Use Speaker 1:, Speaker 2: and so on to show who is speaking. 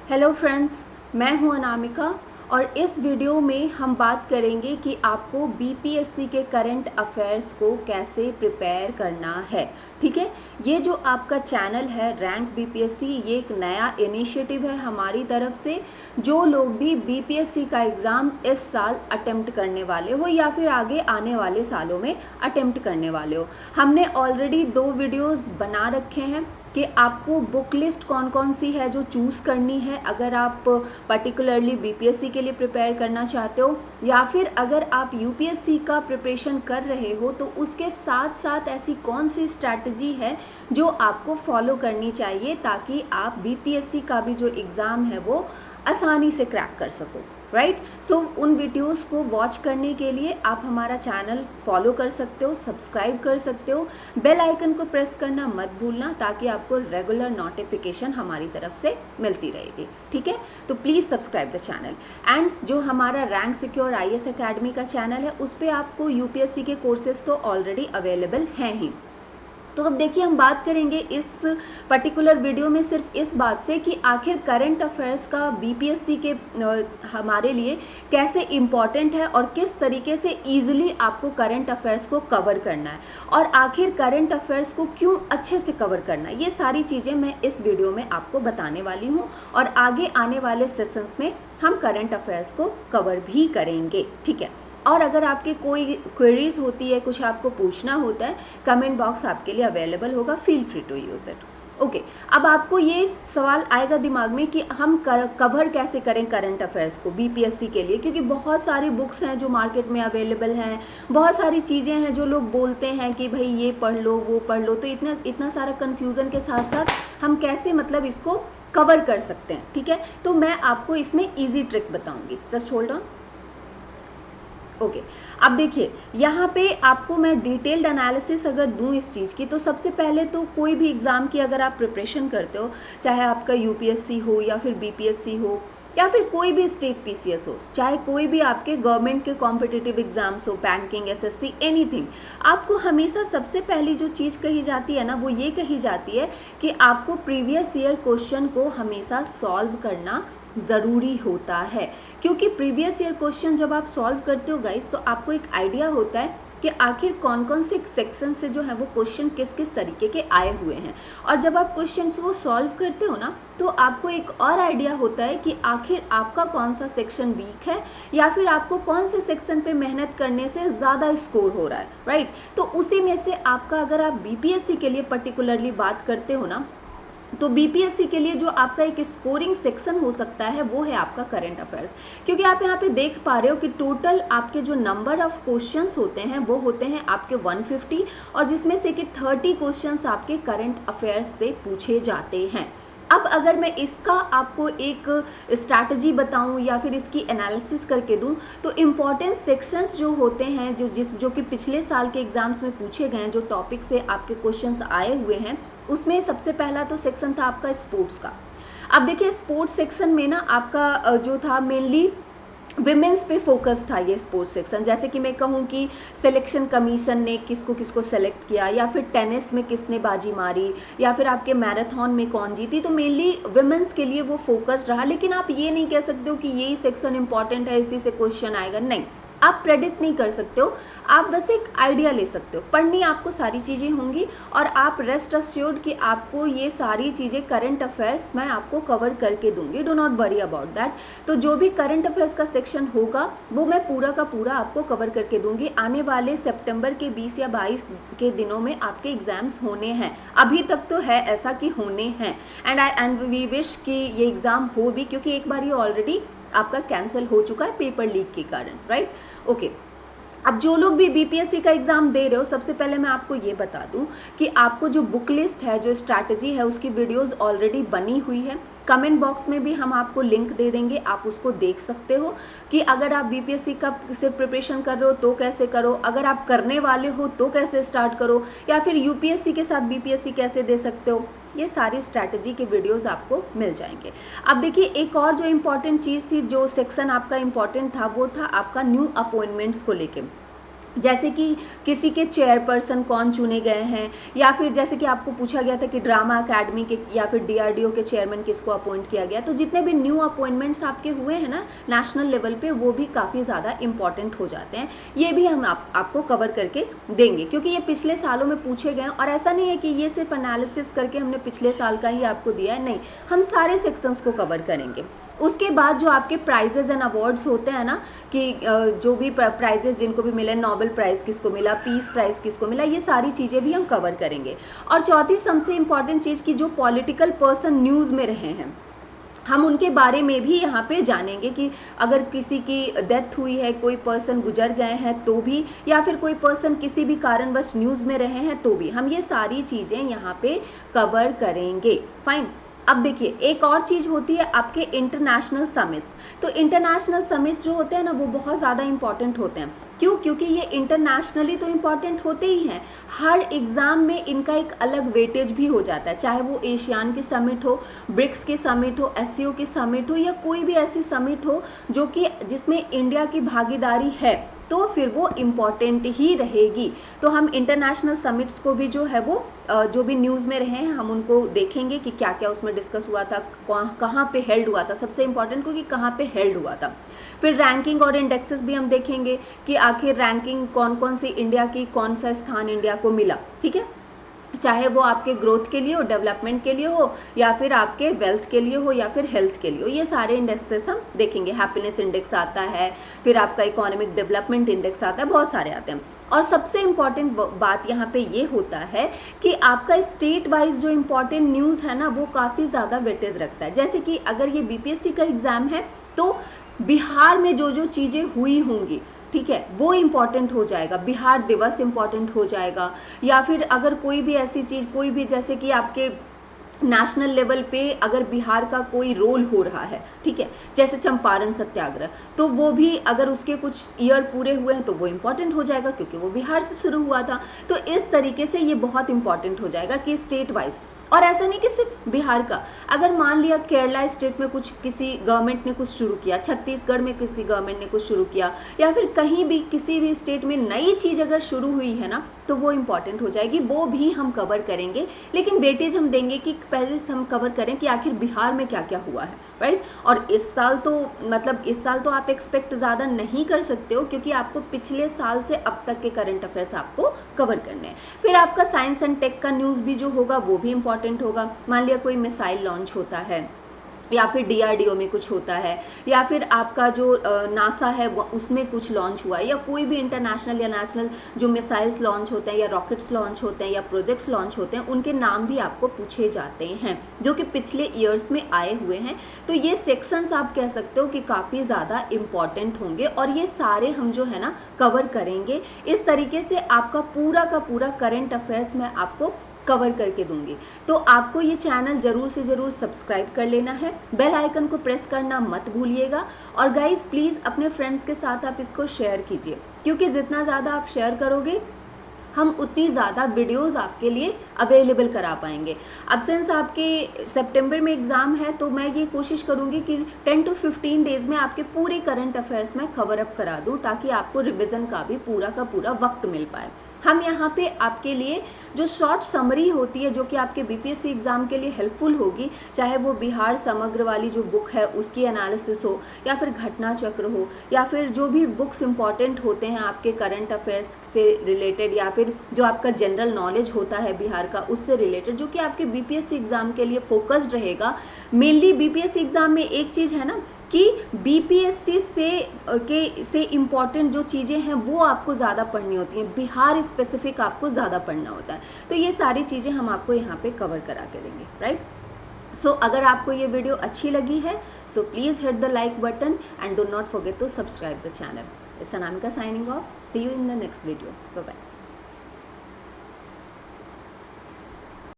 Speaker 1: Hello friends, मैं हूं अनामिका और इस वीडियो में हम बात करेंगे कि आपको बीपीएससी के करंट अफेयर्स को कैसे प्रिपेयर करना है। ठीक है, ये जो आपका चैनल है रैंक बीपीएससी, ये एक नया इनिशिएटिव है हमारी तरफ से। जो लोग भी बीपीएससी का एग्ज़ाम इस साल अटेम्प्ट करने वाले हो या फिर आगे आने वाले सालों में अटेम्प्ट करने वाले हो, हमने ऑलरेडी 2 वीडियोज़ बना रखे हैं कि आपको बुक लिस्ट कौन कौन सी है जो चूज़ करनी है अगर आप पर्टिकुलरली बीपीएससी के लिए प्रिपेयर करना चाहते हो, या फिर अगर आप यूपीएससी का प्रिपरेशन कर रहे हो तो उसके साथ साथ ऐसी कौन सी स्ट्रैटेजी है जो आपको फॉलो करनी चाहिए ताकि आप बीपीएससी का भी जो एग्ज़ाम है वो आसानी से क्रैक कर सको। राइट, सो उन वीडियोस को वॉच करने के लिए आप हमारा चैनल फॉलो कर सकते हो, सब्सक्राइब कर सकते हो, बेल आइकन को प्रेस करना मत भूलना ताकि आपको रेगुलर नोटिफिकेशन हमारी तरफ से मिलती रहेगी। ठीक है, तो please subscribe the channel. And जो हमारा रैंक सिक्योर आईएएस एकेडमी का चैनल है उस पर आपको यूपीएससी के कोर्सेज तो ऑलरेडी अवेलेबल हैं ही। तो अब देखिए, हम बात करेंगे इस पर्टिकुलर वीडियो में सिर्फ इस बात से कि आखिर करंट अफेयर्स का बीपीएससी के हमारे लिए कैसे इम्पॉर्टेंट है और किस तरीके से ईजिली आपको करंट अफेयर्स को कवर करना है और आखिर करंट अफेयर्स को क्यों अच्छे से कवर करना है। ये सारी चीज़ें मैं इस वीडियो में आपको बताने वाली हूँ और आगे आने वाले सेशंस में हम करंट अफेयर्स को कवर भी करेंगे। ठीक है, और अगर आपके कोई क्वेरीज होती है, कुछ आपको पूछना होता है, कमेंट बॉक्स आपके लिए अवेलेबल होगा, feel free to use it. Okay, अब आपको ये सवाल आएगा दिमाग में कि हम कवर कैसे करें करंट अफेयर्स को बीपीएससी के लिए, क्योंकि बहुत सारी बुक्स हैं जो मार्केट में अवेलेबल हैं, बहुत सारी चीज़ें हैं जो लोग बोलते हैं कि भाई ये पढ़ लो वो पढ़ लो, तो इतना सारा कन्फ्यूज़न के साथ साथ हम कैसे मतलब इसको कवर कर सकते हैं। ठीक है, तो मैं आपको इसमें ईजी ट्रिक बताऊँगी। Just hold on. ओके, अब देखिए यहाँ पे आपको मैं डिटेल्ड एनालिसिस अगर दूँ इस चीज़ की, तो सबसे पहले तो कोई भी एग्ज़ाम की अगर आप प्रिपरेशन करते हो, चाहे आपका यूपीएससी हो या फिर बीपीएससी हो या फिर कोई भी स्टेट पीसीएस हो, चाहे कोई भी आपके गवर्नमेंट के कॉम्पिटिटिव एग्जाम्स हो, बैंकिंग, एसएससी, एनीथिंग, आपको हमेशा सबसे पहली जो चीज़ कही जाती है ना वो ये कही जाती है कि आपको प्रीवियस ईयर क्वेश्चन को हमेशा सॉल्व करना ज़रूरी होता है। क्योंकि प्रीवियस ईयर क्वेश्चन जब आप सॉल्व करते हो गाइस, तो आपको एक आइडिया होता है कि आखिर कौन कौन से सेक्शन से जो है वो क्वेश्चन किस किस तरीके के आए हुए हैं, और जब आप क्वेश्चंस वो सॉल्व करते हो ना तो आपको एक और आइडिया होता है कि आखिर आपका कौन सा सेक्शन वीक है या फिर आपको कौन से सेक्शन पे मेहनत करने से ज़्यादा स्कोर हो रहा है। राइट, तो उसी में से आपका, अगर आप बीपीएससी के लिए पर्टिकुलरली बात करते हो ना, तो बीपीएससी के लिए जो आपका एक स्कोरिंग सेक्शन हो सकता है वो है आपका करंट अफेयर्स। क्योंकि आप यहाँ पे देख पा रहे हो कि टोटल आपके जो नंबर ऑफ क्वेश्चंस होते हैं वो होते हैं आपके 150, और जिसमें से कि 30 क्वेश्चंस आपके करंट अफेयर्स से पूछे जाते हैं। अब अगर मैं इसका आपको एक स्ट्रैटेजी बताऊं या फिर इसकी एनालिसिस करके दूं, तो इम्पॉर्टेंट सेक्शंस जो होते हैं जो कि पिछले साल के एग्जाम्स में पूछे गए हैं, जो टॉपिक से आपके क्वेश्चंस आए हुए हैं, उसमें सबसे पहला तो सेक्शन था आपका स्पोर्ट्स का। अब देखिए, स्पोर्ट्स सेक्शन में ना आपका जो था मेनली विमेंस पे फोकस था ये स्पोर्ट्स सेक्शन। जैसे कि मैं कहूँ कि सिलेक्शन कमीशन ने किसको किसको सेलेक्ट किया, या फिर टेनिस में किसने बाजी मारी, या फिर आपके मैराथन में कौन जीती, तो मेनली विमेंस के लिए वो फोकस्ड रहा। लेकिन आप ये नहीं कह सकते हो कि यही सेक्शन इंपॉर्टेंट है, इसी से क्वेश्चन आएगा, नहीं, आप प्रेडिक्ट नहीं कर सकते हो, आप बस एक आइडिया ले सकते हो। पढ़नी आपको सारी चीज़ें होंगी और आप रेस्ट अश्योर्ड कि आपको ये सारी चीज़ें करंट अफेयर्स मैं आपको कवर करके दूंगी, do not worry about that. तो जो भी करंट अफेयर्स का सेक्शन होगा वो मैं पूरा का पूरा आपको कवर करके दूंगी। आने वाले सितंबर के 20 या 22 के दिनों में आपके एग्जाम्स होने हैं, अभी तक तो है ऐसा कि होने हैं, एंड वी विश कि ये एग्ज़ाम हो भी, क्योंकि एक बार ये ऑलरेडी आपका कैंसिल हो चुका है पेपर लीक के कारण। Right, okay. अब जो लोग भी बीपीएससी का एग्जाम दे रहे हो, सबसे पहले मैं आपको ये बता दूं कि आपको जो बुक लिस्ट है, जो स्ट्रैटेजी है, उसकी वीडियोस ऑलरेडी बनी हुई है। कमेंट बॉक्स में भी हम आपको लिंक दे देंगे, आप उसको देख सकते हो कि अगर आप बीपीएससी का सिर्फ प्रिपरेशन कर रहे हो तो कैसे करो, अगर आप करने वाले हो तो कैसे स्टार्ट करो, या फिर यूपीएससी के साथ बीपीएससी कैसे दे सकते हो। ये सारी स्ट्रैटेजी के वीडियोस आपको मिल जाएंगे। अब देखिए, एक और जो इम्पॉर्टेंट चीज़ थी, जो सेक्शन आपका इम्पॉर्टेंट था, वो था आपका न्यू अपॉइंटमेंट्स को लेके। जैसे कि किसी के चेयरपर्सन कौन चुने गए हैं, या फिर जैसे कि आपको पूछा गया था कि ड्रामा अकेडमी के या फिर डीआरडीओ के चेयरमैन किसको अपॉइंट किया गया। तो जितने भी न्यू अपॉइंटमेंट्स आपके हुए हैं ना नेशनल लेवल पे, वो भी काफ़ी ज़्यादा इंपॉर्टेंट हो जाते हैं। ये भी हम आपको कवर करके देंगे, क्योंकि ये पिछले सालों में पूछे गए हैं। और ऐसा नहीं है कि ये सिर्फ एनालिसिस करके हमने पिछले साल का ही आपको दिया है, नहीं, हम सारे सेक्शंस को कवर करेंगे। उसके बाद जो आपके प्राइजेज एंड अवार्ड्स होते हैं ना, कि जो भी प्राइजेस जिनको भी मिले, नोबेल प्राइज़ किसको मिला, पीस प्राइज़ किसको मिला, ये सारी चीज़ें भी हम कवर करेंगे। और चौथी सबसे इम्पॉर्टेंट चीज़ कि जो पॉलिटिकल पर्सन न्यूज़ में रहे हैं, हम उनके बारे में भी यहाँ पे जानेंगे कि अगर किसी की डेथ हुई है, कोई पर्सन गुजर गए हैं तो भी, या फिर कोई पर्सन किसी भी कारणवश न्यूज़ में रहे हैं तो भी, हम ये सारी चीज़ें यहाँ पे कवर करेंगे। फाइन। अब देखिए, एक और चीज़ होती है आपके इंटरनेशनल समिट्स। तो इंटरनेशनल समिट्स जो होते हैं ना, वो बहुत ज़्यादा इंपॉर्टेंट होते हैं। क्यों? क्योंकि ये इंटरनेशनली तो इम्पॉर्टेंट होते ही हैं, हर एग्ज़ाम में इनका एक अलग वेटेज भी हो जाता है, चाहे वो एशियान के समिट हो, ब्रिक्स के समिट हो, एससीओ के समिट हो, या कोई भी ऐसी समिट हो जो कि जिसमें इंडिया की भागीदारी है, तो फिर वो इम्पॉर्टेंट ही रहेगी। तो हम इंटरनेशनल समिट्स को भी जो है वो जो भी न्यूज़ में रहे हैं, हम उनको देखेंगे कि क्या क्या उसमें डिस्कस हुआ था, कहाँ पे हेल्ड हुआ था, सबसे इम्पॉर्टेंट को कि कहाँ पे हेल्ड हुआ था। फिर रैंकिंग और इंडेक्सेस भी हम देखेंगे कि आखिर रैंकिंग कौन कौन सी इंडिया की, कौन सा स्थान इंडिया को मिला, ठीक है, चाहे वो आपके ग्रोथ के लिए हो, डेवलपमेंट के लिए हो, या फिर आपके वेल्थ के लिए हो, या फिर हेल्थ के लिए हो, ये सारे इंडेक्सेस हम देखेंगे। हैप्पीनेस इंडेक्स आता है, फिर आपका इकोनॉमिक डेवलपमेंट इंडेक्स आता है, बहुत सारे आते हैं। और सबसे इम्पॉर्टेंट बात यहाँ पे ये होता है कि आपका स्टेट वाइज जो इम्पॉर्टेंट न्यूज़ है ना, वो काफ़ी ज़्यादा वेटेज रखता है। जैसे कि अगर ये बीपीएससी का एग्ज़ाम है तो बिहार में जो जो चीज़ें हुई होंगी, ठीक है, वो इम्पॉर्टेंट हो जाएगा, बिहार दिवस इम्पॉर्टेंट हो जाएगा। या फिर अगर कोई भी ऐसी चीज़, कोई भी जैसे कि आपके नेशनल लेवल पे अगर बिहार का कोई रोल हो रहा है, ठीक है, जैसे चंपारण सत्याग्रह, तो वो भी अगर उसके कुछ ईयर पूरे हुए हैं तो वो इम्पॉर्टेंट हो जाएगा, क्योंकि वो बिहार से शुरू हुआ था। तो इस तरीके से ये बहुत इंपॉर्टेंट हो जाएगा कि स्टेट वाइज। और ऐसा नहीं कि सिर्फ बिहार का, अगर मान लिया केरला स्टेट में कुछ किसी गवर्नमेंट ने कुछ शुरू किया, छत्तीसगढ़ में किसी गवर्नमेंट ने कुछ शुरू किया, या फिर कहीं भी किसी भी स्टेट में नई चीज़ अगर शुरू हुई है ना, तो वो इम्पॉर्टेंट हो जाएगी, वो भी हम कवर करेंगे। लेकिन वेटेज हम देंगे कि पहले से हम कवर करें कि आखिर बिहार में क्या क्या हुआ है, राइट। और इस साल तो मतलब इस साल तो आप एक्सपेक्ट ज़्यादा नहीं कर सकते हो, क्योंकि आपको पिछले साल से अब तक के करंट अफेयर्स आपको कवर करने हैं। फिर आपका साइंस एंड टेक का न्यूज़ भी जो होगा वो भी इम्पॉर्टेंट होगा। मान लिया कोई मिसाइल लॉन्च होता है, या फिर डीआरडीओ में कुछ होता है, या फिर आपका जो नासा है उसमें कुछ लॉन्च हुआ है, या कोई भी इंटरनेशनल या नेशनल जो मिसाइल्स लॉन्च होते हैं, या रॉकेट्स लॉन्च होते हैं, या प्रोजेक्ट्स लॉन्च होते हैं, उनके नाम भी आपको पूछे जाते हैं जो कि पिछले ईयर्स में आए हुए हैं। तो ये सेक्शंस आप कह सकते हो कि काफ़ी ज़्यादा इम्पॉर्टेंट होंगे, और ये सारे हम जो है ना कवर करेंगे। इस तरीके से आपका पूरा का पूरा करंट अफेयर्स में आपको कवर करके दूंगी। तो आपको ये चैनल ज़रूर से ज़रूर सब्सक्राइब कर लेना है, बेल आइकन को प्रेस करना मत भूलिएगा। और गाइस प्लीज़ अपने फ्रेंड्स के साथ आप इसको शेयर कीजिए, क्योंकि जितना ज़्यादा आप शेयर करोगे हम उतनी ज़्यादा वीडियोस आपके लिए अवेलेबल करा पाएंगे। अब सिंस आपके सितंबर में एग्ज़ाम है, तो मैं ये कोशिश करूँगी कि 10 to 15 डेज़ में आपके पूरे करंट अफेयर्स में कवर अप करा दूँ, ताकि आपको रिवीजन का भी पूरा का पूरा वक्त मिल पाए। हम यहाँ पे आपके लिए जो शॉर्ट समरी होती है, जो कि आपके बीपीएससी एग्ज़ाम के लिए हेल्पफुल होगी, चाहे वो बिहार समग्र वाली जो बुक है उसकी एनालिसिस हो, या फिर घटना चक्र हो, या फिर जो भी बुक्स इंपॉर्टेंट होते हैं आपके करंट अफेयर्स से रिलेटेड, या फिर जो आपका जनरल नॉलेज होता है बिहार का उससे रिलेटेड, जो कि आपके बीपीएससी एग्ज़ाम के लिए फोकस्ड रहेगा। मेनली बीपीएससी एग्ज़ाम में एक चीज़ है ना कि बीपीएससी से इम्पॉर्टेंट जो चीज़ें हैं वो आपको ज़्यादा पढ़नी होती हैं, बिहार स्पेसिफिक आपको ज़्यादा पढ़ना होता है। तो ये सारी चीज़ें हम आपको यहाँ पे कवर करा के देंगे, राइट। सो अगर आपको ये वीडियो अच्छी लगी है, so please hit the like button and do not forget to subscribe the channel. It's Anamika signing off. See you in the next video. Bye bye.